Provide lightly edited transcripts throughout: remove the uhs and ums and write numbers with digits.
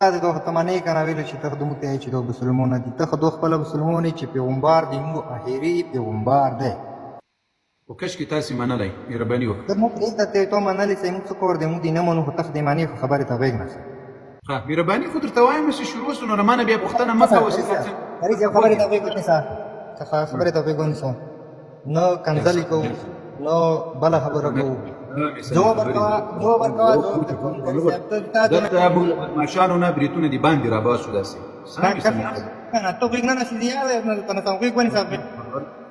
د دغه تمنې کنه ویل چې ته د متي چې د مسلمانانو دي ته د خپل مسلمانانو چې پیغمبر دی مو اخیری پیغمبر دی او کشکې تاسې منلی مهرباني وکړه د موږ دې ته ته منلې چې موږ څه کور دی موږ دې نه منو خو ته د معنی خبره ته غوږ نه ها مهرباني خو درته وایم چې شروع سو نو رمانه بیا پوښتنه مه کوه چې هرې خبره ته غوږ نه سه خبره ته غوږ نه سه نو کنځلې کوو نو بل خبره کوو جواب ورکوه دلته موږ له بدماشانو نه بریتونه دي باندې راباسو داسې کنه ته غوږ نه شې دی نه کنه ته غوږ ونیسه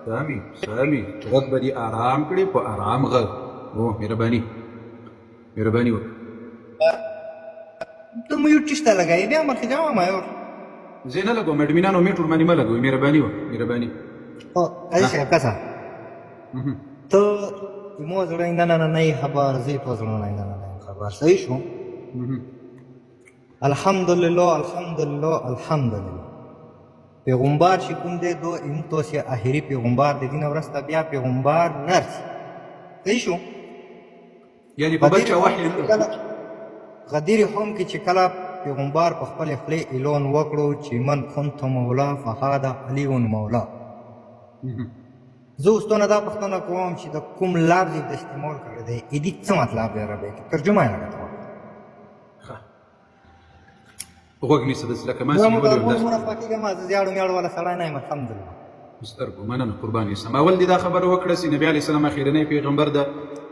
سامي غږ به دې ارام کړي په ارام غږ او مهرباني وکړه ته میوټ چشته لګایې بیا مرخې جواب مایور زه نه لګوم اډمینانو میوټ ورمانې مه لګوئ مهرباني وکړه هو عزیز صاحب کسا تو مو زړه نه خبر زی په زړه نه خبر صحیح شو الحمدلله پیغمبر چې کوم دی دو امتو سي اخري پیغمبر د دین ورسته بیا پیغمبر نرس صحیح شو یعنی په بچا وحی غدیر هم کې چې کله پیغمبر په خپل خپل اعلان وکړو چې من كنت مولا فهذا علي مولا زه اوس نه دا پوښتنه کوم چې د کوم لفظ د استعمال کړی دی دې څه مطلب دی عربي کې ترجمه یې راکړه غوږ نیسه داسې لکه ما چې نیولې وم داسې زه پاکېږم زه زیاړو میاړو والا سړی نه یم الحمدلله سترګو مننه قربان یسم اول دې دا خبره وکړه چې نبي علیه السلام اخرنی پیغمبر ده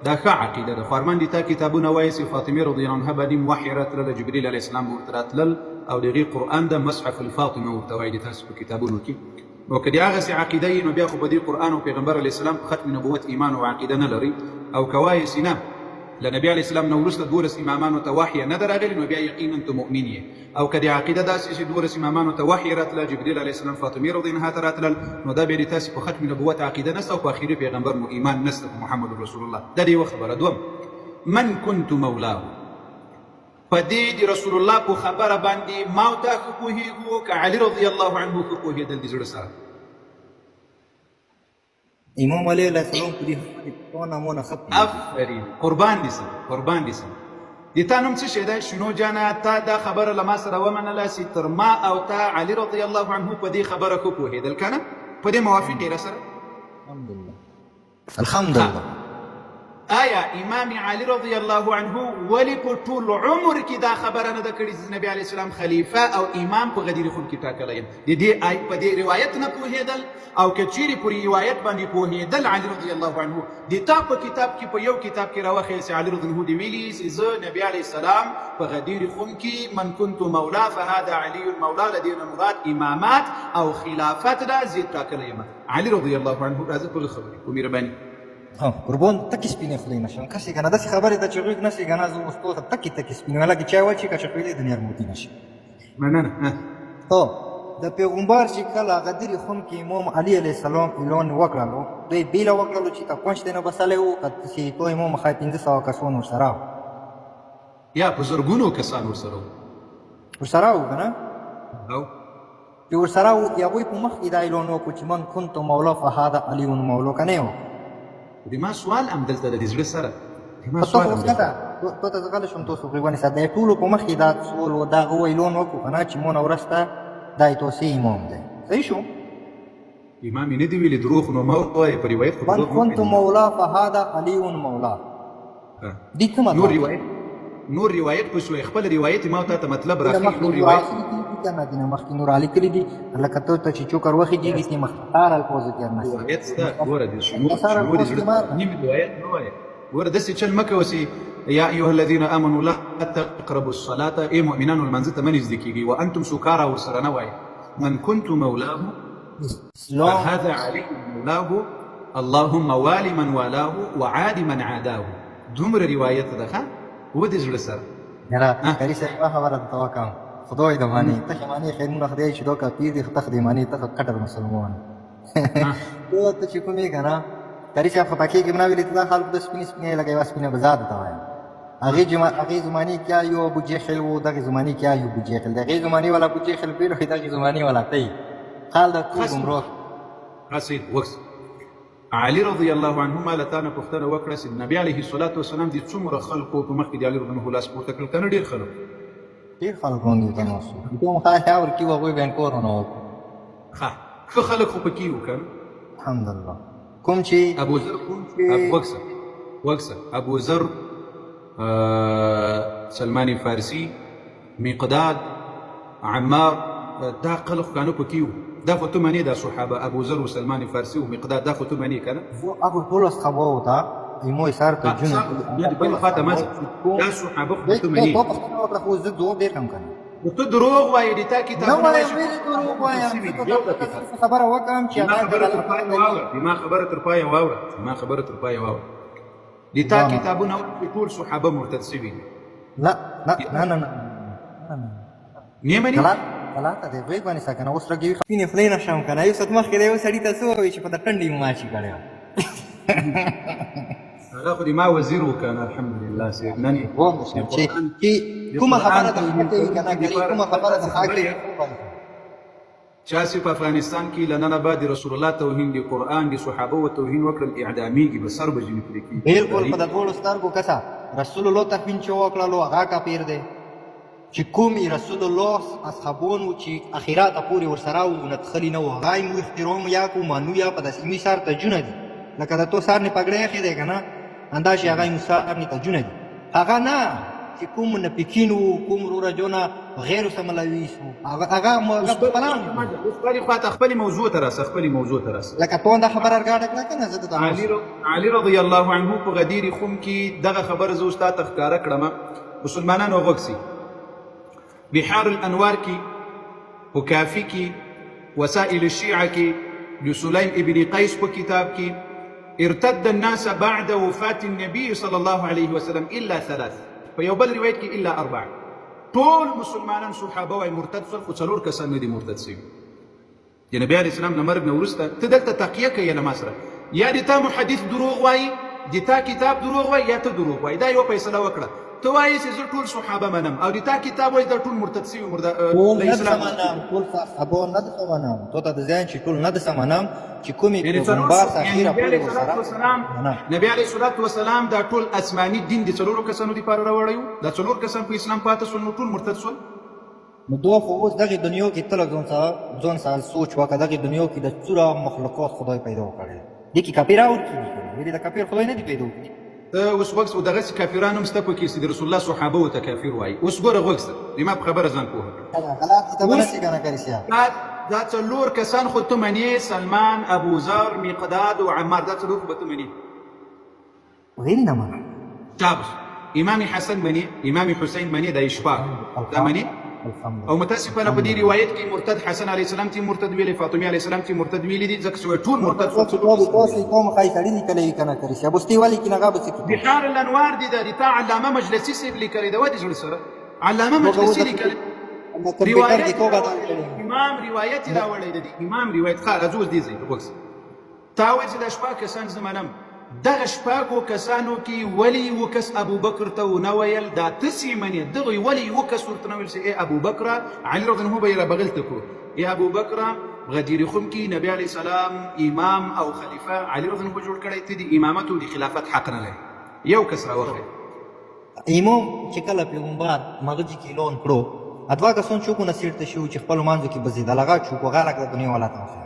دا ښه عقیده ده خو ارمان دي تا کتابونه وایي چې فاطمې رضی الله عنها باندې وحی راتلله جبریل علیه السلام به ورته راتلل او د هغې قرآن ده مصحف الفاطمه ورته وایي د تاسو په کتابونو کې نو که د هغسې عقیده یي نو بیا خو په دې قرآن او پیغمبر علیه السلام په ختم نبوت ایمان او عقیده نه لري او که وایې چې نه له نبي علیه السلام نه وروسته 12 امامانو ته وحی نه ده راغلي نو بیا یقینا ته مؤمن یې او که د عقیده داسې چې 12 امامانو ته وحی راتله جبریل علیه السلام فاطمې رضی الله عنها ته راتلل نو دا بیا د تاسې په ختم نبوت عقیده نسته او په اخري پیغمبر مو ایمان نسته په محمد رسول الله دا د یوه خبره دوم من كنت مولاه په دې د رسول الله په خبره باندې ما او تا ښه پوهېږو که علي رضی الله عنه ښه پوهېدل د زړه سره امام علیه السلام په دې خبرې مونه ښه افرین قربان دي سم د تا نوم څه شی دی شنو جانه تا دا خبره له ما سره ومنله چې تر ما او تا علي رضی الله عنه په دې خبره ښه پوهېدل که نه په دې موافق یې راسره الحمدلله آیا امام علي رضی الله عنه ولې په ټول عمر کې دا خبره نه ده کړې چې نبي علیه السلام خلیفه او امام په غدیر خون کې ټاکلی یم د دې په دې روایت نه پوهېدل او که چیرې په روایت باندې پوهېدل علي رضی الله عنه د تا په کتاب کې په یو کتاب کې راوښیل چې علي رضی الله عنه دې ویلي چې زه نبي علیه السلام په غدیر خون کې من كنت مولا فهذا علي المولا له دې نه مراد امامات او خلافت ده زه ټاکلی یم علي رضی الله عنه راځه ټولې خبرې په مهرباني قربان تکې سپینې خولې نه شم کسې که نه داسې خبرې ته چې غوږ نه شي که نه زه اوس ته تکې سپینې لکه چای وچې که چپېلې د نیرموتي نه شي مننه هو د پیغمبر چې کله غدیر خون کې امام علي علیه السلام اعلان وکړلو دوی بیله وکړلو چې ته کونج ته نه بسلی و چې تو امام ښایي 1500 کسان ورسره و یا په زرګونو کسان ورسره و که نه چې ورسره و هغوی په مخ کې دا اعلان وکړو چې من كنت مولا فهذا علي مولا که نه و د ما سوال هم دلته د زړه سره تو ته زه غلی شم تاسو غوږ ونیسه د ټولو په مخ کې دا سوال و دا هغه اعلان وکړو که نه چې مونه ورسته دا یې توسې امام دی صحیح شو امام یې نه دي ویلي دروغ نو مه وایې په روایت خو من كنت مولا فهذا علي مولا دې څه مطلب نور روایت په شوی خپل روایت ما ته ته مطلب راښیي نور روایت کنه دینه مخکې نور علي کړي دي لکه ته چې چوکر وخېږي چې مختار الفاظ تېر نه شي روایت شته ګوره د شنور نیم روایت نه وایه ګوره داسې چل مه کوه چې یا ایها الذین آمنوا لا تقربوا الصلاة ای مؤمنانو لمانځه ته مه نږدې کېږئ وانتم سکارا ورسره نه وایه من كنت مولاه فهذا علي مولاه اللهم والي من والاه وعادي من عاداه دومره روایت ده ښه و دې زړه سره یاره کاري صاحب یوه خبره درته وکړم خدای د معنی ته معنی خیرونه خدای چې دوکه پیر دې ته خدای معنی ته کټر مسلمان ته چې کومې که نه کاري صاحب خفه کېږي مې نه ویلې ته دا خلکو د سپینې سپینې لکه یوه سپینه بزاد ته وایم هغې زمانې کیا یو ابو جهل و دغې زمانې کیا یو ابو جهل د هغې زمانې والا ابو جهل پیل وي دغې زمانې والا ته یي خال د ټول ګمراه سید وکس علي رضی الله عنه ما له تا نه پوښتنه وکړه چې نبي علیه الصلاة والسلام دې څومره خلکو په مخکې د علي رضی الله لاس پورته کړل که نه ډېر خلک ډېر خلک باندې تماس وکړي کوم خیال ورکړي هغوی به انکار ونه وکړو ښه ښه خلک خو پکې وو که الحمدلله کوم چې ابو ذر وکسه ابو ذر سلمان فارسي مقداد عمار دا خلک کانو پکې وو دا خو ته منې دا صحابه ابو ذر وسلمان فارسي ومقداد دا خو ته منې که نه هغه ټول صحابه وو ته ایمو ایثار ته جون بل خاطر ما دا صحابه خو ته منې ته په خپل وخت خو زه دوه ډېر کم کړم ته دروغ وایې د تا کتاب نه وایم ویلې دروغ وایم خبره وکړم چې ما خبره تر پایه واوره د تا کتابونه ټول صحابه مرتد شوي نه نه منې غلطه دی غوږ باندې سه که نه اوس رګوي خپینې خولې نه شم که نه یو ساعت مخکې د یو سړي ته څه ووایي چې په د ټنډې مې ماچي کړی هغه خو د ما وزیر و که نه الحمدلله صاحب نن چې کومه خبره د حق کوي که نه کوي کومه خبره د حق کوي چا چې په افغانستان کې له ننه بعد رسول الله توهین د قرآن د صحابه و توهین وکړل اعدامیږي به سر به ځینې پرې کېږي بلکل په د ټولو سترګو کسه رسول الله توهین چې وکړلو هغه کافر دی چې کومې رسول الله اصحابونو چې اخرات پورې ورسره وو ندخلي نه وو هغه یې مو احترام یا کو مانو یا په داسې ایمي سار تجونه دي لکه د تو سار نه پګړی ایښی دی که نه همدا چې هغه ایمو سار نه تجونه دي هغه نه چې کوم منافقین وو کوم رورجونه غیرو سره ملوث وو هغه خپلان اوس بلې خواته خپلې موضوع ته راسه لکه تو دا خبره راګاډه کړه که نه زه د علي رضی الله عنه په غدیر خم کې دغه خبره زه اوس تا ته ښکاره کړمه مسلمانانو غوږ سي بحار الانوار کی وکافی کی وسائل الشیعه کی لسلیم ابن قیس په کتاب کی ارتد الناس بعد وفات النبي صلى الله عليه وسلم الا ثلاث په یو بل روایت کې الا اربع ټول مسلمانان صحابه وای مرتد شول خو څلور کسان نه دي مرتد شوي د نبي علیه السلام نه مرګ نه وروسته ته دلته تقیه کوې له ما سره یا د تا محدث دروغ وایي د تا کتاب دروغ وایي یا ته دروغ وایي دا یوه فیصله وکړه ته وایې چې زه ټول صحابه منم او د تا کتاب وایي دا ټول مرتد شوي ټول نه ده منم ټول صحابه نه ده منم تو ته د ځان چې ټول نه ده منم چې کومې پیغمبر اخیره پورې ورسره نبي علیه الصلاة والسلام دا ټول اسماني دین د څلورو کسانو دپاره راوړی وو دا څلور کسان په اسلام پاته شول نو ټول مرتد شول نو دوه خو اوس دغې دنیا کې ته لږ ځان سره سوچ وکړه دغې دنیا کې د څومره مخلوقات خدای پیدا کړی دې کې کافر راوړي ویلې د کافر خدای نه دی پیدا کړي ته اوس وګس دغسې کافران هم شته پکې چې د رسول الله صحابه ورته کافر وایي اوس ګوره غوږ د ما په خبره ځان پوهه کړه غلط ته به نشي که نه کړي دا څلور کسان خو ته منې سلمان ابو ذر مقداد و عمار دا څلور خو به ته منې ویلې نه منم شاباش امام حسن منې امام حسین منې دا اشفاق دا منې او متاسفانه په دې روایت کې مرتد حسن علیه السلام تی مرتد ویلی فاطمه علیه السلام تی مرتد ویلی دي ځکه چې ټول مرتد تاسو کوم خای سړی لیکلی که نه کړي ابو ستی والی کې نه غابه څه بحار الانوار دي د تا علامه مجلسی صاحب لیکلی دا ودی جوړ سره علامه مجلسی لیکلی امام روایت راوړی دی امام روایت خا غزوز دي زی وګس تاوی چې د شپږ کسان زمانم دغه شپږو کسانو کې ولی وکس ابو بکر ته ونه ویل دا تسې منې دغه ولی وکس ورته نه ویل چې ای ابو بکر علي رضی الله عنه به یې رابغل ته کړو ای ابو بکر غدیر خم کې نبی علیه السلام امام او خلیفه علي رضی الله عنه جوړ کړی ته د امامت او د خلافت حق نه لري یو کس راوخی امام چې کله پیغمبر مغزي کې اعلان کړو ادوا کسان چوکونه سیرته شو چې خپل مانځو کې بزیدل هغه چوکو غلک د دنیا ولا ته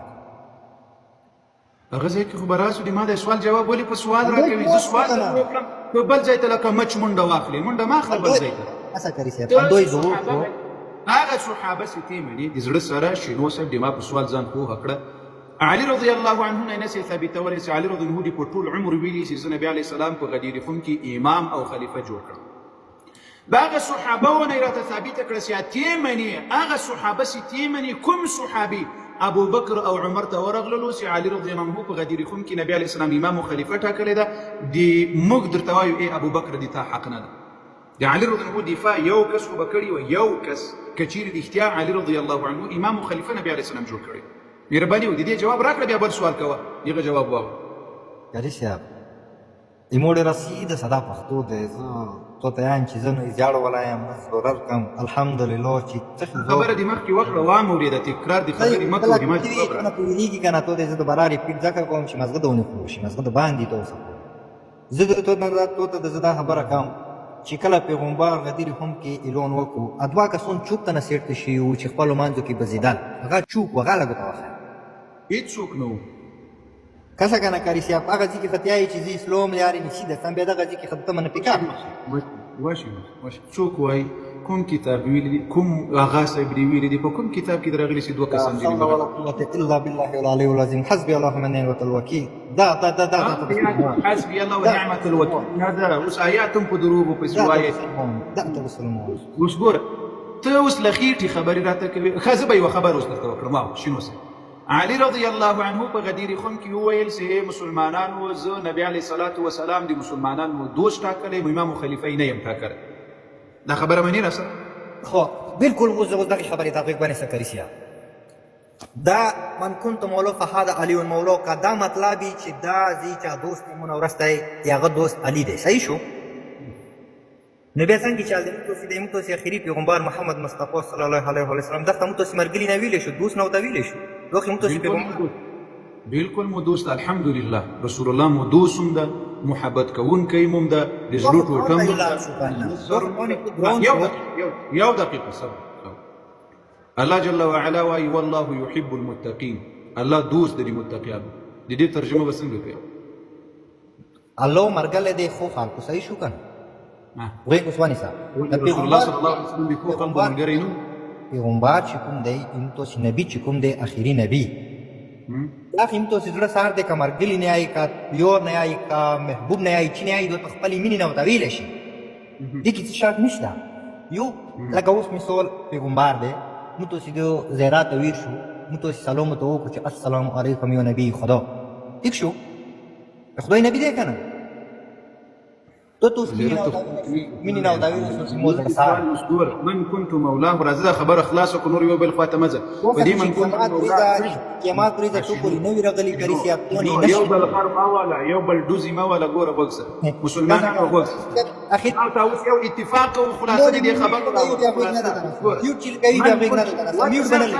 هغه ځای کې خو به راسو د ما د سوال جواب ولې په سوال راکوي زه سوال وکړم په بل ځای ته لکه مچ منډه واخلې منډه ما اخله بل ځای ته هڅه کوي صاحب دوی ضرور هغه صحابه چې تی مني د زړه سره شینو صاحب د ما په سوال ځان پوهه کړه علي رضی الله عنه نه نسي ثابتولی چې علي رضی الله عنه په ټول عمر ویلي چې نبي علیه السلام په غدیر خم کې امام او خلیفه جوړ کړ باغ صحابه ونه راته ثابته کړه چې تی مني هغه صحابه چې تی مني کوم صحابي ابو بکر او عمر ته ورغللو چې علي رضی الله عنه په غدیر خم کې نبی علیه السلام امام او خلیفه ټاکلی ده د موږ درته وایو ای ابو بکر د تا حق نه ده د علي رضی الله عنه دفاع یو کس خو به کړي وه یو کس که چیرې د اختیار علي رضی الله عنه امام او خلیفه نبی علیه السلام جوړ کړی مهرباني وکړه د دې جواب راکړه بیا بل سوال کوه دغه جواب واوره ګاري صاحب ایمو ډېره سیده ساده پښتو دی زه تو ته یم چې زه نو زیاړ ولایم ضرر کم الحمدلله چې خبره دې مخکې وکړه وامورېده تکرار دې خبرې مه کوه دې ما چې وکړه نه پوهېږي که نه تو دی زه د بلا ریپیټ ځکه کوم چې مازغه د ونه خورو شي مازغه د باندې ته اوسه زه تو ته د زه دا خبره کوم چې کله پیغمبر غدیر هم کې اعلان وکړو ادوا کسان چوپ ته نصیحت شي او چې خپل مانځو کې بزیدل هغه چوپ وغاله غوښه هیڅوک نه و کسا کنه کاری سی هغه ځکه ختیای چې زی اسلام یاري نشي د سم به دغه ځکه ختمه نه پکار واشه څوک وای کوم کتاب ویلی دي کوم آغا صاحب دی ویلی دي په کوم کتاب کې درغلي سي دوه کسان دي ولا قوه الا بالله العلي العظيم حسبي الله ونعم الوكيل دا حسبي الله ونعمه الوكيل هذا اوس آیاتم په دروغ په سوایه دا ته مسلمان اوس ګوره ته اوس لخیټي خبرې راته کوي خزه به یو خبر اوس درته وکړم شنو سه علي رضی الله عنه په غدیر خون کې وویل چې مسلمانانو زه نبی علیه الصلاة والسلام د مسلمانانو دوست ټاکلی امام خلیفه نه یم ټاکلی دا خبره منی را سره خو بالکل اوس دغه خبرې تحقیق باندې سکري سیا دا من كنت مولو فهذا علي مولو کا دا مطلب چې دا زی چا دوست مون ورسته یاغه دوست علي دی صحیح شو نبی څنګه چې علي تو سي اخیری پیغمبر محمد مصطفی صلی الله علیه وسلم دغه مو تو مرګلی نه ویلې شو دوست نو دا ویلې شو دوی مو تو پیغمبر بالکل مو دوست الحمدلله رسول الله مو دوستم ده محبت کوون کوي موم ده د زړه ټوټم یو دقیقه صبر الله جل وعلا وايي والله يحب المتقين الله دوست دي متقين دي دې ترجمه وسنګ کوي الله مرګله دې خو خلکو صحیح شو کنه وای کو سوانی صاحب رسول الله صلی الله علیه وسلم دې خو خلکو مرګرینو پیغمبر چې کوم دی ان تو نبی چې کوم دی اخیری نبی دا خیم تو سیدړه سار دې کمرګلی نه آی کا پیور نه آی کا محبوب نه آی چې نه آی د خپل مینې نه وتاویل شي دې کې څه شرط نشته یو لکه اوس مثال پیغمبر دی مو تو سیدو زیارت ویر شو مو تو سلام تو کو چې السلام علیکم یا نبی خدا ٹھیک شو خدای نبی دی کنه تو مینې نه وتاویل شو مو زړه سار من كنت مولاه راځه خبر اخلاص کو نور یو بل خاطه مزه دې من كنت قیامت پرې ته ټوکوري نو راغلي کاری سي اپونی یو بل خر ما ولا یو بل دوزي ما ولا ګوره وګسه مسلمانانو وګسه اخر تاسو یو اتفاق او خلاصه دې خبر یو چیل کوي دا بګ نه میوټ بنل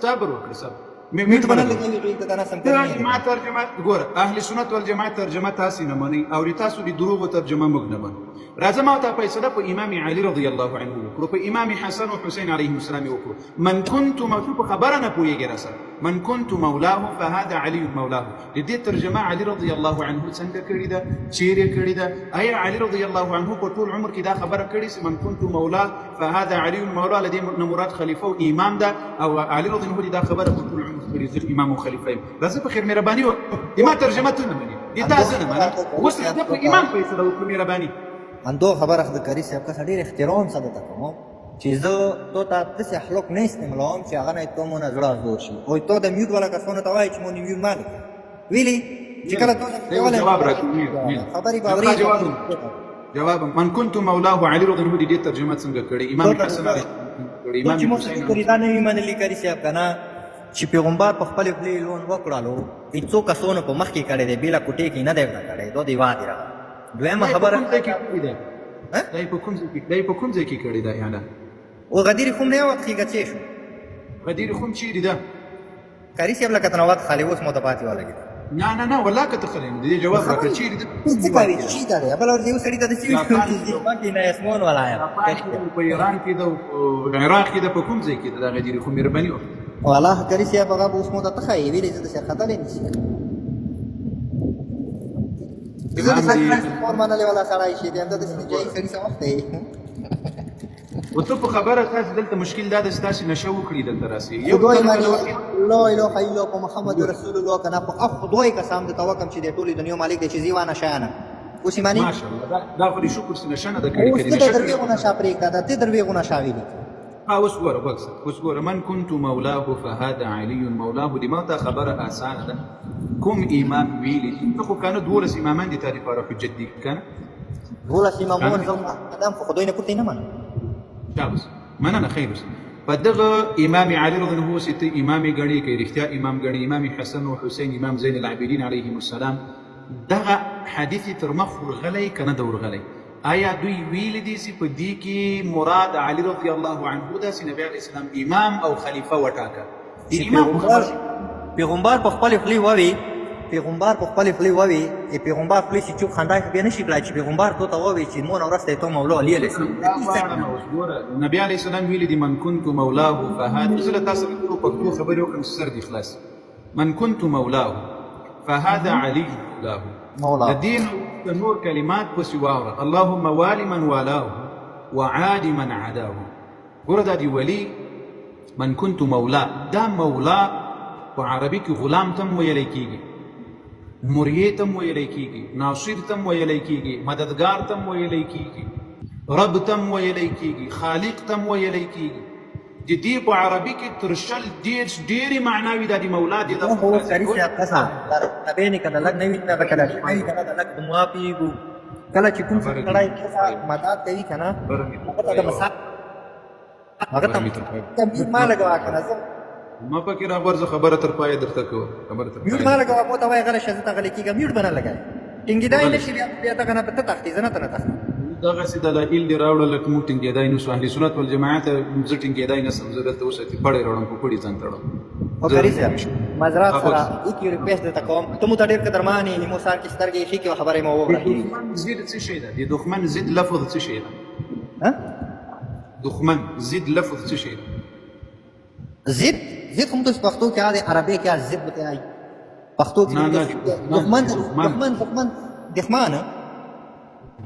صبر وکړه صبر میوټ بنل کې دا نه سم کوي ما ترجمه ګوره اهل سنت والجماعت ترجمه تاسو نه مني او تاسو دي دروغ ترجمه موږ نه منو راځه ما ته فیصله په امام علي رضی الله عنه وکړو په امام حسن او حسین علیهم السلام وکړو من كنت مكتوب خبرنا پویږي راسه من كنت مولاه فهذا علي مولاه دې ترجمه علي رضی الله عنه څنګه کړی دا چیرې کړی دا ایا علي رضی الله عنه په ټول عمر کې دا خبره کړې چې من كنت مولاه فهذا علي مولاه لدی مراد خلیفہ او امام دا او علي رضی الله عنه دا خبره په ټول عمر کې ځکه امام او خلیفہ راځه په خیر مهرباني ما ترجمه ته نه مني دې تاسو نه مني اوس دا په امام فیصله وکړه مهرباني اندو خبر اخد کاری سی آپ کا ډیر احترام سره تکمو چې زه تو ته څه اخلاق نه استعمالوم چې هغه نه ته مونږ زړه زور شي او ته د میوټ والا کسونه ته وایي چې مونږ میوټ مالک ویلي چې کله ته جواب راکړې خبري باوري جواب من كنت مولاه علي رضی الله عنه دې ترجمه څنګه کړې امام حسن کړې امام حسین کړي دا نه منلي کاری سی آپ کنه چې پیغمبر په خپل خپل لون وکړالو هیڅ کسونه په مخ کې کړي دی بیل کوټې کې نه دی کړي دوه دی وادي را دویمه خبره دای په کوم ځای کې کړی دا یعنی او غدیر کوم نه وخت کې غچې شو غدیر کوم چیرې ده کاری سی بل کتنوات خالی اوس متپاتې ولګي نه ولا کته خلین دې جواب راکړ چیرې ده څه کوي چې دا بل ور یو سړی ته چې باندې نه اسمون ولا یا په ایران کې ده او عراق کې ده په کوم ځای کې ده غدیر کوم مهرباني والله کاری سی هغه اوس مو ته تخای ویلې چې خطر نه شي زه د فورم باندې ولا سړی شي دا د سړي سړي څه وخت دی او ته په خبره تاسو دلته مشکل دا د ستاسو نشو کړی دلته راسي یو لا اله الا الله محمد رسول الله کنه په خدای قسم د توکم چې د ټولې دنیا مالک دی چې زیوانه شانه اوس معنی ماشاء الله دا خو شکر سره نشانه د کړی کړي نشه درویغونه شاپری کړه ته درویغونه شاوی دي اوس ګوره من كنت مولاه فهذا علي مولاه دي ما ته خبره اسانه ده کوم امام ویلی ته خو کنه دولس امامان دي تاریخ او حجت دي کنه دولس امامان زم ادم خو خدای نه کوته نه منه شابس مننه خیر فدغه امام علي رضی الله عنه ست امام غني کې رښتیا امام غني امام حسن او حسین امام زین العابدین علیهم السلام دغه حدیث تر مخ ورغلی کنه دور غلی آیا دوی ویل دي چې په دې کې مراد علي رضی الله عنه د نبی علیه السلام امام او خلیفہ وټاکه پیغمبر په خپل خلی ووی پیغمبر په خپل خولې ووي پیغمبر خولې چې چوپ خندا بیا نشي کړای چې پیغمبر تو ته ووي چې مون ورسته ته مولا علی علیه السلام نبی علیه السلام ویلي دي من كنت مولاه فهذا زه له تاسو سره په پښتو خبرې وکړم چې سر دي خلاص من كنت مولاه فهذا علي مولاه الدين نور كلمات پسې واوره اللهم والي من والاه وعادي من عاداه ګوره دا دی ولي من كنت مولاه دا مولا په عربي کې غلام تم ویلی کېږي مرید تم ویلی کېږي ناصر تم ویلی کېږي مددگار تم ویلی کېږي رب تم ویلی کېږي خالق تم ویلی کېږي د دې په عربي کې تر شل ډېرې معناوي دا د مولا د نبی نیکه د لږ نه وي نه به کله شوی که نه د لږ د موافقو کله چې کوم سړی مدد کوي که نه هغه ته د مثال هغه ته تمبیر ما لګوه که نه زه ما پکې راغورځه خبره تر پایه درته کوه میوټ ما لګوه مو ته وایي غلی شه زه ته غلی کېږم میوټ به نه لګوي ټینګېدای نه شي بیا دغه نه به ته تښتې زه نه ته نه تښتم دغسې دلایل دې راوړل لکه موږ ټینګېدای نه سو اهل سنت والجماعت زه ټینګېدای نه سم زه درته اوس پړی راوړم په پړي ځان تړم او کري صاحب معذرات سره ایک ریکویسټ درته کوم ته مو ته ډېر قدرمان یې مو سار کې سترګې ایښي کې خبرې مو وکړه ضد څه شی ده د دښمن ضد لفظ څه شی ده دښمن ضد لفظ څه شی ده ضد هم تو پښتو کې آده عربي کې ضد بتاي پښتو کې دښمن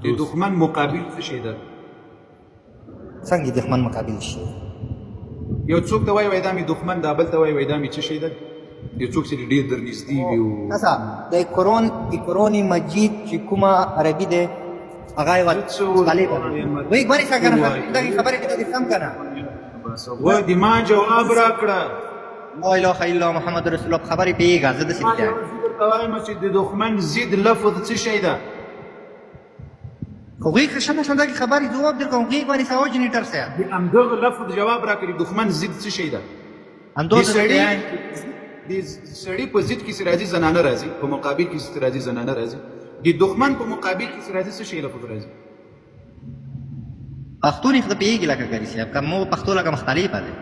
د دښمن مقابل څه شی ده څنګه دښمن مقابل شي یو څوک ته وایي دا مې دښمن دا بل ته وایي دا مې څه شی ده یو څوک چې ډېر در نږدې وي د قرآن مجید چې کومه عربي ده هغه یې وایي ګورې ښه که نه دغې خبرې کې دې سم که نه و د ما جواب راکړه لا اله الا الله محمد رسول الله خبرې پوهېږه زه داسې بیا درته وایم چې د دښمن ضد لفظ څه شی ده خو غېږ ښه نشم دغې خبرې ځواب درکوم غېږ باندې سوه جنریټر صاحب د همدغه لفظ جواب راکړي دښمن ضد څه شی ده د سړي په ضد کې چې راځي زنانه راځي په مقابل کې چې راځي زنانه راځي د دښمن په مقابل کې چې راځي څه شی لفظ راځي پښتو نه خو پوهېږي لکه کري صاحب که مو پښتو لکه مختلفه ده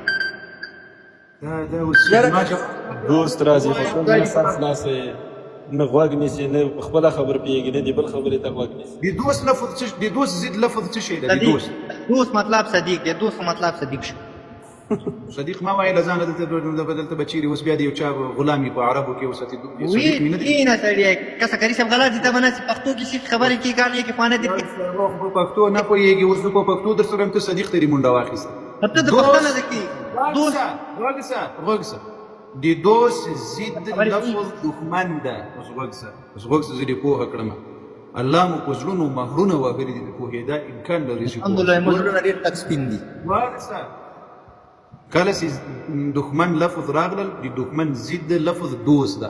دا اوس دوست راځي خو ټول سر خلاصوي نه غوږ نیسي نه خپله خبر پوهېږي نه د بل خبرې ته غوږ نیسي د دوست لفظ د دوست ضد لفظ څه شی ده د دوست مطلب صدیق دی دوست مطلب صدیق شو صدیق ما وایي له ځانه دلته به چیرې اوس بیا د یو چا غلام په عربو کې اوس نه سړی کسه کري صاحب غلط دي ته به ناسي پښتو کې شي خبرې کې کار کې پانه دي په پښتو نه پوهېږي اوس په پښتو در سره هم ته صدیق ته منډه واخیسته ته د پښتنه ده کې غوږ د دوست ضد لفظ دښمن ده اوس غوږ زه دې پوهه کړم الله مو په زړونو مهرونه وهلي دي د پوهېدا امکان لري چې الحمدلله مو زړونه ډېر تک سپین دي کله چې دښمن لفظ راغلل د دښمن ضد لفظ دوست ده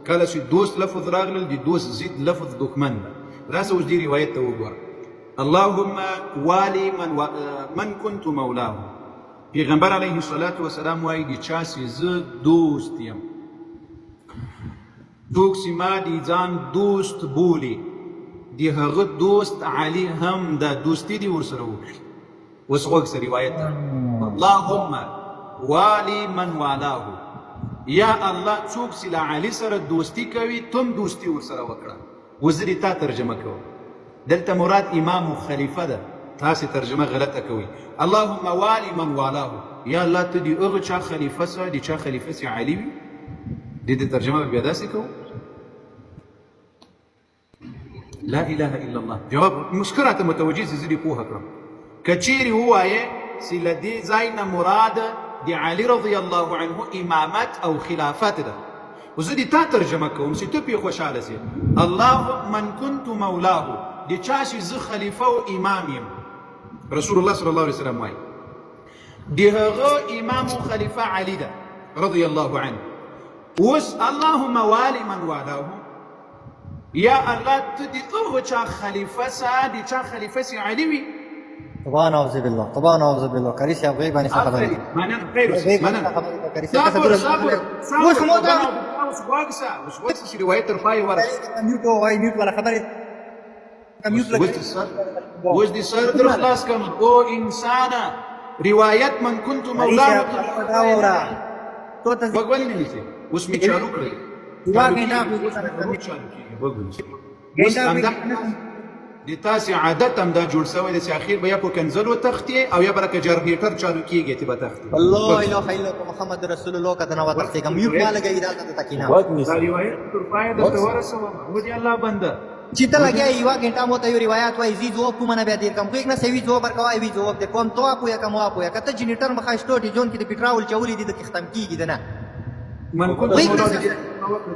کله چې دوست لفظ راغلل د دوست ضد لفظ دښمن ده راسه اوس دې روایت ته وګوره اللهم والي من كنت مولاه پیغمبر علیه الصلاة والسلام وایي د چا چې زه دوست یم څوک چې ما د ځان دوست بولي د هغه دوست علي هم دا دوستي دې ورسره وکړي اوس غوږ سه روایت ده اللهم والي من والاه یا الله څوک چې له علي سره دوستي کوي تم دوستي ورسره وکړه اوس زه دې تا ترجمه کوم دلته مراد امام و خلیفه ده تاسې ترجمه غلطه کوي اللهم والي من والاه یا الله ته د هغه چا خلیفه سه د چا خلیفه سي علي وي دې ترجمه بیا داسې کوو لا اله الا الله جواب مشکلات متوجه زه دې پوهه کړم که چیرې ووایې چې له دې ځای نه مراد د علي رضی الله عنه امامت او خلافت ده و زه دې تا ترجمه کوم چې ته پرې خوشحاله سې الله من كنت مولاه د چا چې زه خلیفه او امام یم رسول الله صلی الله علیه وسلم وایي د هغه امام او خلیفه علي ده رضی الله عنه اوس اللهم والي من والاه یا الله ته د هغه چا خلیفه سه د چا خلیفه سي علي وي طبعا اعوذ بالله طبعا اعوذ بالله کري صاحب غیب باندې خبرې منن خیر منن کري صاحب اوس مو دا اوس واګسا روایت تر پای ورته میوټ وای میوټ ولا خبرې اوس دې سر در خلاص کم او انسان روایت من كنت مولاه تو ته وګورئ نیسي اوس می چالو کړی یوه ګنټه خو اوس چالو کېږي وګورئ. ګنټه اوس همدا د تاسې عادت هم دا جوړ شوی دی چې اخر به یا په کنزلو تختې او یا به لکه جنریټر چالو کېږي چې به تختې. الله اله الا الله محمد رسول الله که دنه وتښتېږم میوټ ما لګوي دلته دته کښېنم. غوږ دا نیسي روایت تر پایه درته ورسوم. ودې الله بنده چې ته لګیا یوه ګنټه مو ته یو روایت وایي زی ځواب کومه بیا دیر کم خو یک نه سوي ځواب ورکوای وي ځواب دې کوم تو اپویا کوم اپویا که ته جنریټر مخه شټوټي جون کې د پټرول چولې دي د ختم کیږي دنه من كنت مولاد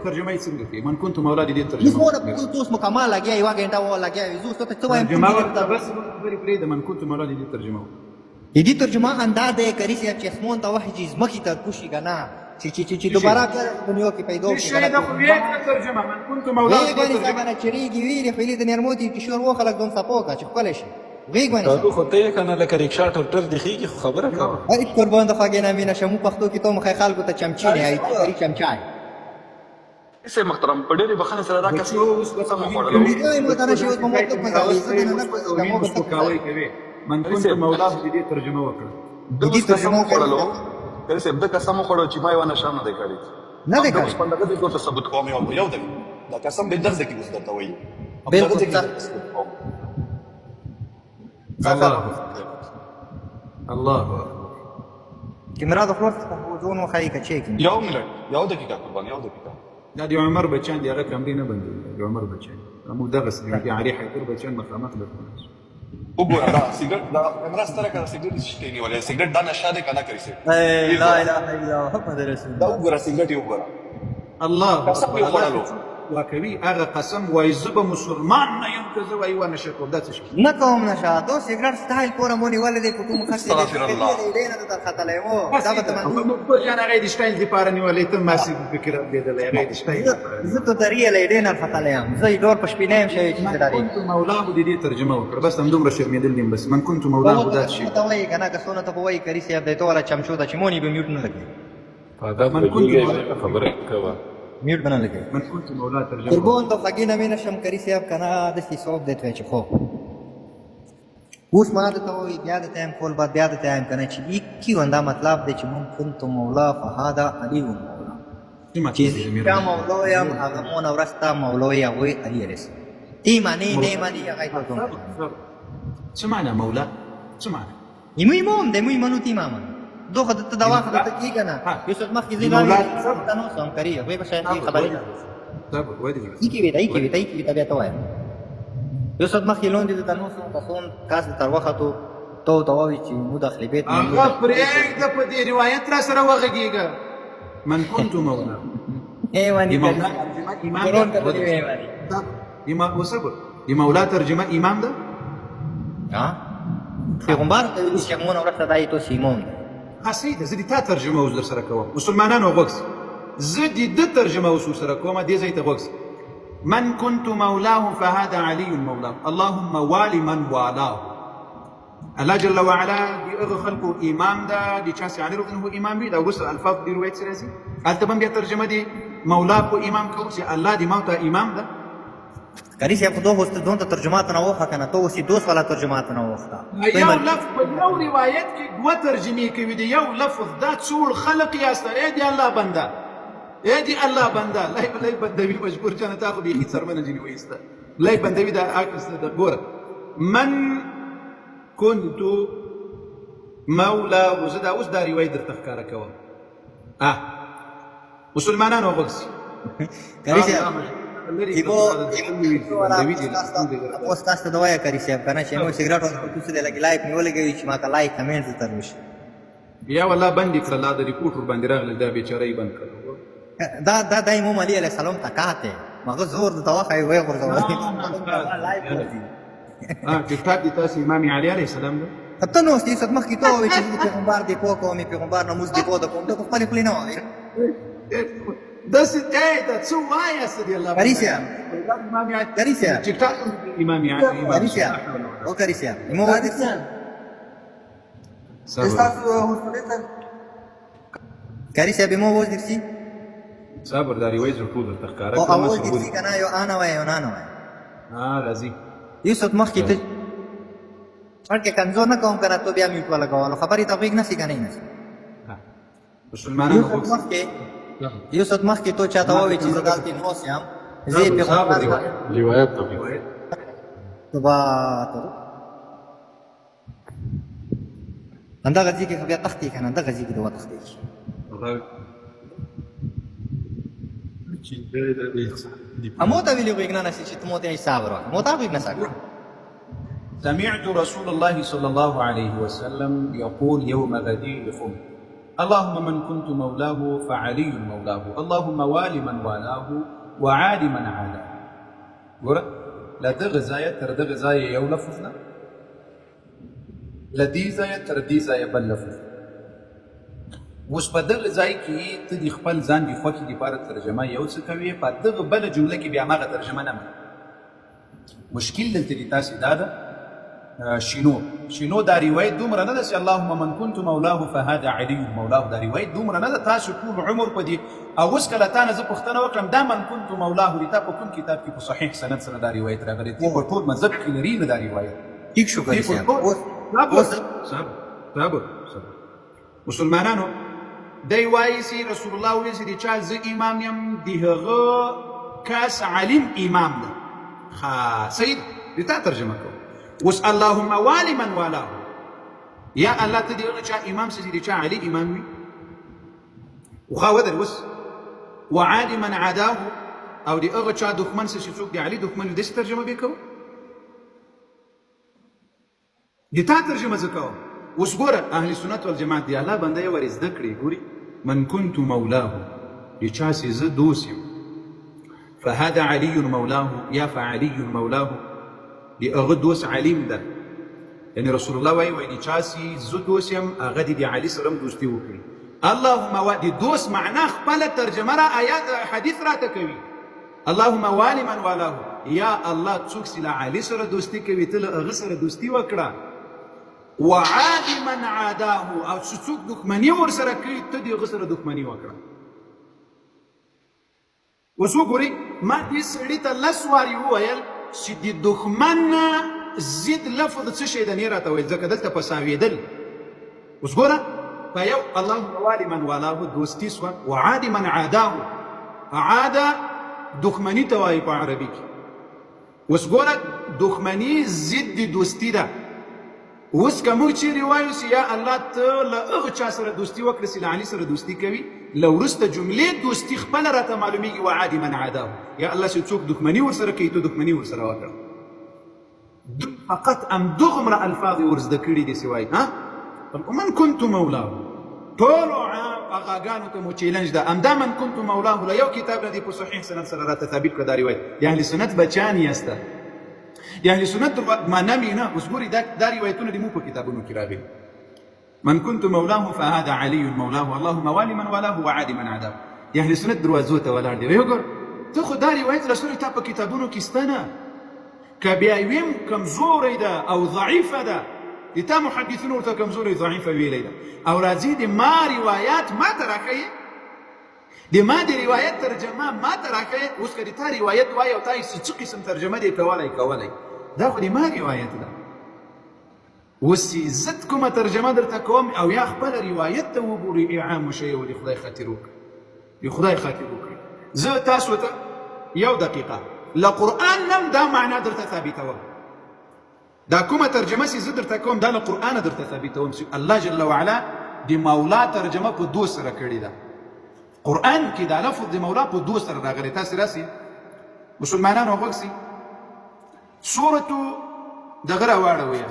ترجمه یې څنګه کوي؟ من كنت مولاد دې ترجمه نسمونه توس مکمل لګیا یوه ګنټه و لګیا وي زو ته څه وایم ترجمه ورته بس خبرې پرېږده. من كنت مولاد دې ترجمه دې ترجمه انداز کری چې اسمون ته وحی جز مخې ته کوشي کنه چې دوباره دنیا کې پیدا شي دا خو یې ترجمه. من كنت مولاد وی باندې څنګه چریږي ویلې خپلې د نرموتي چې شور و خلک دوم سپوکا چې خپل شي وی باندې تاسو خو ته یې کنه لکه رکشا ټرټر دی خېږي خو خبره کوه. ای قربان د خاګینا مینا شمو پښتو کې ته مخې خلکو ته چمچي نه ای تری چمچای اسے محترم په ډېرې بخښنې سره دا کس قسم وخوړلو. دوی مو ته شي په مطلب باندې زه نه توهین سپکاوی کوي. من كنت مولاد دې ترجمه وکړه. دې قسم وخوړلو کله چې د قسم وخوړو چې ما یو نشه نه دی کړی. نه دی کړی. اوس په دغه ځای ته ثبوت کوم یو دی دا قسم به درځي کې اوس درته وایي. الله کیمرا د خپل وجون مخای کچې کې یو منټ یو دقیقه قربان یو دقیقه. دا د عمر بچان دی هغه کمرې نه بندوي. د عمر بچان موږ دغه سړي علي حیدر بچان مخامخ درته وګوره دا سیګریټ دا کیمرا ستاره کړه سیګریټ شته نیولې سیګریټ دا نشه ده کنه کوي سي. لا اله الا الله محمد رسول دا الله. وګوره سیګریټ یو وګوره الله قسم یې وخوړلو. واکوي هغه قسم وایي زه به مسلمان نه یم که زه وایي ونشه کوم. دا څه شي؟ نه کوم نشه دو سیګریټ سټایل پورا مونی ولې د کوم خاصه استغفر الله. دې نه در خطلې وو دا به من موږ جان هغه د سټایل لپاره نیولې ته ما سي فکر بدل هغه د سټایل زه ته درې لې نه خطلې ام زه ډور پښپینې شي چې من داري كنت مولاه دې ترجمه وکړه. بس هم دومره شرمېدل دي بس. من كنت مولاه دا شي. ته وایي کنه که سونه ته وایي کری سي د توله چمچو د چمونی به میوټ نه لګي دا من كنت خبره کوه. میوټ بنا لګي من كنت مولاه ترجمه قربان ته خاګینا مینا شم کری سي کنه د سی صوب دته چې خو اوس ما ته وایي بیا د ټایم کول بعد بیا د ټایم کنه چې کی وندا مطلب دی چې من كنت مولا فهذا علي مولا چې دا مولا یم هغه مون ورستا مولا یا وای علي رس تی معنی نه معنی هغه ته څه معنی مولا؟ څه معنی؟ یمو امام د مو منو تی ماما دوه د دوا خدای کی کنه یو څه مخ کی زیلا تنو سم کری وای په شان خبرې صبر ودی کی وی بیا ته وای یو څه مخ لون دي تنو سم تاسو کاس تر وخت تو تووي چې مداخله بیت هغه پرېږده په دې روایت را سره وغږېږه. من كنت مولاه ای وانی امام امام وصبر د مولا ترجمه امام ده. ها پیغمبر ته چې مون ورته دای ته سیمون حسید زه دې تا ترجمه اوس در سره کوم. مسلمانانو غوږ زه دې د ترجمه اوس سره کوم. دې ځای ته غوږ. من كنت مولاه فهذا علي مولاه. اللهم والي من والاه. الله جل وعلا دي هغه خلکو امام ده دي چا سي علي رضی الله امام وي دا وروسته الفاظ دي روایت سره راځي. هلته هم بیا ترجمه دي مولا کو امام کو چې الله دي ما ته امام ده. کری سی په دوه هوست دون ته ترجمات نه وخه کنه تو وسی دوس والا ترجمات نه وخه یو لفظ په یو روایت کې دوه ترجمې کوي دی یو لفظ دا څول خلق یاسته اې دی الله بنده اې دی الله بنده لای بندوي مجبور جن تاخذ به سرمنه جنی ويسته لای بندوي دا عکس دا ګوره من كنت مولا وزدا اوس دا روایت درته ښکاره کوم. مسلمانانو وګورئ کری سی اوس تاسو ته دوايا کری سی کنه چې مو سیګریټ او تاسو دې لګي لایک نیولګي چې ما ته لایک کمنټ تر وشي بیا والله باندې کړه لا د ریپورټر باندې راغلی دا بیچاره یې بند کړ. دا دایمو علي علیه السلام تکاته مغه زور د توخه وي ورته ټیک ټاک دي تاسو امام علي علیه السلام ده ته نو ستې صد مخ کی ته وي چې پیغمبر دی کو کومي پیغمبر نماز دی کو د کوم ته خپل خپل نه وای داس دا څو وای استدی الله کریسیا امام علي کریسیا ټیک ټاک امام علي کریسیا او کریسیا مو وای کریسیا به مو وای درسي صبر دا روایت ټول تخکاره او اول درسي کنه یو انا وای نه نه وای راځي یوسف مخ کی ته ورکه کمزور نه کوم کنه ته بیا میوټ ولا کوله خبرې توفیق نسی کنه نه مسلمانانو مخ کې یو ست مخکې تو چاته ووایي چې زه دلته نوس یم زه یې پیغمبر ته روایت ته تباتر همدغه ځای کې خو بیا تښتې که نه دغه ځای کې د وتښتېږي مو ته ویلي غوږ نه نسي چې ته مو ته حساب راکړه مو ته غوږ نه ساکړه سمعت رسول الله صلى الله عليه وسلم يقول يوم غديركم اللهم من كنت مولاه فعلي مولاه اللهم وال من والاه وعاد من عاداه ګوره له دغه ځایه تر دغه ځایه یو لفظ نه له دې ځایه تر دې ځایه بل لفظ اوس په دغه ځای کې ته د خپل ځان د خوښې دپاره ترجمه یو څه کوې په دغه بله جمله کې بیا هماغه ترجمه نه مشکل دلته د تاسې دا ده شنو دا روایت دومره نه ده چې اللهم من كنت مولاه فهذا علي مولاه دا روایت دومره نه ده تاسو ټول عمر په دې او اوس کله تا نه زه پوښتنه وکړم دا من كنت مولاه د تا په کوم کتاب کې په صحیح سند سره دا روایت راغلی دی په ټول مذهب کې لري نه دا روایت ټیک شو که صبر مسلمانانو دی وایي چې رسول الله وایي چې د چا زه امام یم د هغه کس علم امام ده ښه صحیح د تا ترجمه کوو اوس اللهم وال من والاه یا الله ته د هغه چا امام سي چې د چا علي امام وي وښه ودر اوس وعاد من عاداه او د هغه چا دښمن سي چې څوک د علي دښمن وي داسې ترجمه به کوو د تا ترجمه زه کوم اوس ګوره اهل سنت والجماعت دی الله بنده یې ور زده کړي ګوري من كنت مولاه د چا سي زه دوست یم فهذا علي مولاه یا فعلي مولاه د هغه دوست علیم ده یعنی رسول الله وایي د چا سي زه دوست یم هغه د علي سره هم دوستي وکړي اللهم د دوست معنا خپله ترجمه را آیات حدیث راته کوي اللهم وال من والاه یا الله څوک چې له علي سره دوستي کوي ته له هغه سره دوستي وکړه وعاد من عاداه او چې څوک دښمني ورسره کوي ته د هغه سره دښمني وکړه اوس وګورئ ما دې سړي ته لس وارې وویل چې د دښمن نه ضد لفظ څه شی ده نه راته ویل ځکه دلته پساوېدل اوس ګوره په یو اللهم وال من والاه دوستي سوه وعاد من عاداه عاده دښمني ته وایي په عربي کې اوس ګوره دښمني ضد د دوستي ده اوس که موږ چیرې وایو چې یا الله ته له هغه چا سره دوستي وکړه چې له علي سره دوستي کوي له وروسته جملې دوستي خپله راته معلومیږي وعاد من عاداه یا الله چې څوک دښمني ورسره کوي ته دښمني ورسره وکړه فقط همدغومره الفاظ یې ور زده کړي دي چې وایي من كنت مولاه ټولو اغاګانو ته مو چیلنج ده همدا من كنت مولاه له یو کتاب نه دی په صحیح سند سره راته ثابت کړه دا روایت د اهل سنت بچیان یاسته د اهل سنت معنا مې نه اوس ګورئ دا روایتونه دي مو په کتابونو کې راغلي من كنت مولاه فهذا علي مولاه اللهم وال من والاه وعاد من عاداه د اهل سنت دروازو ته ولاړ دی وګور ته خو دا روایت رسول تا په کتابونو کې شته نه که بیا یې ویم کمزوری ده او ضعیفه ده د تا محدثینو ورته کمزوری ضعیفه ویلی ده او راځي د ما روایات ما ته راښیي د ما د روایت ترجمه ما ته راښیي اوس که د تا روایت وایي او تا یې څه قسم ترجمه دی کولی دا خو د ما روایت ده اوس چې زه کومه ترجمه درته کوم او یا خپله روایت ته وګورئ اعام وشئ او د خدای خاطر وکړئ د خدای خاطر وکړئ زه تاسو ته یو دقیقه له قرآن نم دا معنا درته ثابتوم دا کومه ترجمه چې زه درته کوم دا له قرآنه درته ثابتوم چې الله جل وعلا د مولا ترجمه په دو سره کړې ده قرآن کې دا لفظ د مولا په دو سره راغلی تاسې راسئ مسلمانانو غوږ سئ سورة دغه راواړوئ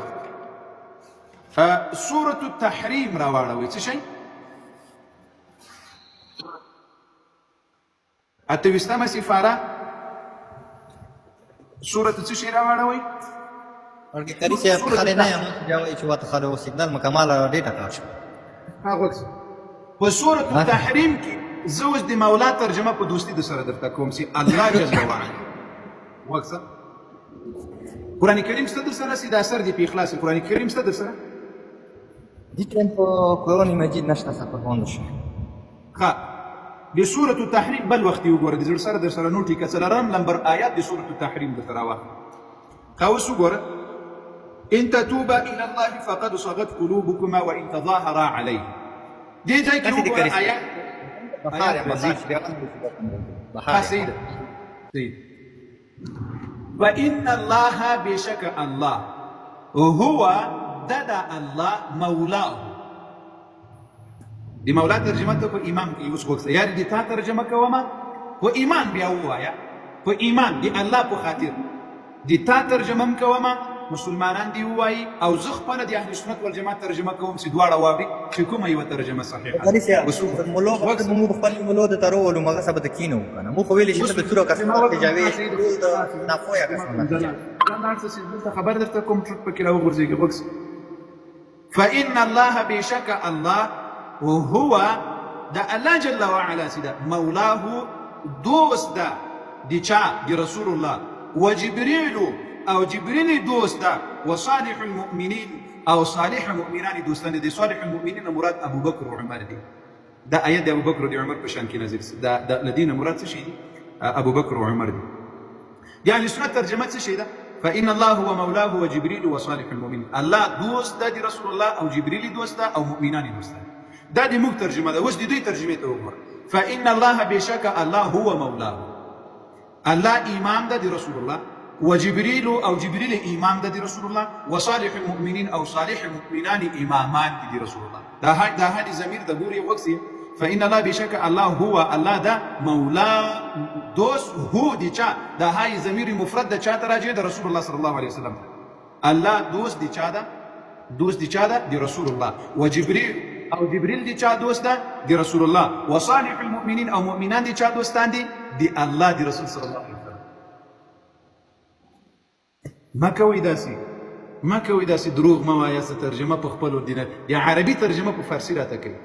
سورة التحریم راواړوئ څه شی اتویستمه سپاره سورة څه شی راواړوئ ورګه کری چې خاله نه یم جواب چې وته خاله سیګنال مکمل ډیټا کار شو هغه په سورة التحریم کې زه اوس د مولا ترجمه په دوستي د سره درته کوم چې الله جل وعلا وکړه قرآن کریم شته در سره چې دا اثر دی په اخلاص قرآن کریم شته در سره دې ټایم په قرآن مجید نشته څه په خوند شو ښه د سورة التحریم بل وخت یې وګوره د زړه سره در سره نوټ کړه څلورم نمبر آیات د سورة التحریم درته راواخله ښه اوس وګوره إن تتوبا إلى الله فقد صغت قلوبكما وإن تظاهرا عليه دي ځای کې وګوره آیات بخار آیات یم راځي. بخار بخار سید سید فإن الله بشك الله هو ددا الله مولاه دی مولا ترجمه ته په امام کې اوس وکړه یار دې تا ترجمه کومه په ایمان بیا وایا په ایمان دی الله په خاطر دی تا ترجمه کومه مسلمانان دی وایي او زه خپله د اهل سنت والجماعت ترجمه کوم چې دواړه واوري چې کومه یوه ترجمه صحیحه غلی سي مولو په مو خپل مولو د ترو ولو مغه سبد کینو کنه مو خو ویل شي ته څورو کسان ته جاوي ټول د نافویا کسان دلته خبر درته کوم ټوټ پکې راوغورځېږي بکس فإن الله بشك الله وهو دا الله جل وعلا سيدا مولاه دوست دا دي چا دي رسول الله وجبريل او جبريل دوست دا وصالح المؤمنين او صالح المؤمنان دوستان دي صالح المؤمنين مراد ابو بكر وعمر دي دا ايات دي ابو بكر ودي عمر بشان كي نازل دا الذين مراد شيء ابو بكر وعمر دي يعني سنة ترجمة شيء ده فإن الله هو مولاه وجبريل وصالح المؤمنين الله دوست دا دي رسول الله او جبريل دوست دا او مؤمنان دوست دا دي موږ ترجمه ده اوس دې ترجمه ته وګوره فإن الله بشك الله هو مولاه الله امام ده دي رسول الله وجبريل او جبريل امام ده دي رسول الله وصالح المؤمنين او صالح المؤمنان امامان دي رسول الله دا هذه ضمير ده ګوري وکسي فإن الله بشك الله هو الله ده مولا دوست هو دي چا دا هاي ضمير مفرد ده چا تراجع ده رسول الله صلى الله عليه وسلم الله دوست دي چا ده دوست دي چا ده دي رسول الله وجبريل او جبريل دي چا دوست ده دي رسول الله وصالح المؤمنين او مؤمنان دي چا دوستان دي الله دي رسول صلى الله عليه وسلم ما کوي داسي دروغ ما وایاست ترجمه په خپل دینه یا عربي ترجمه په فارسی راته کوي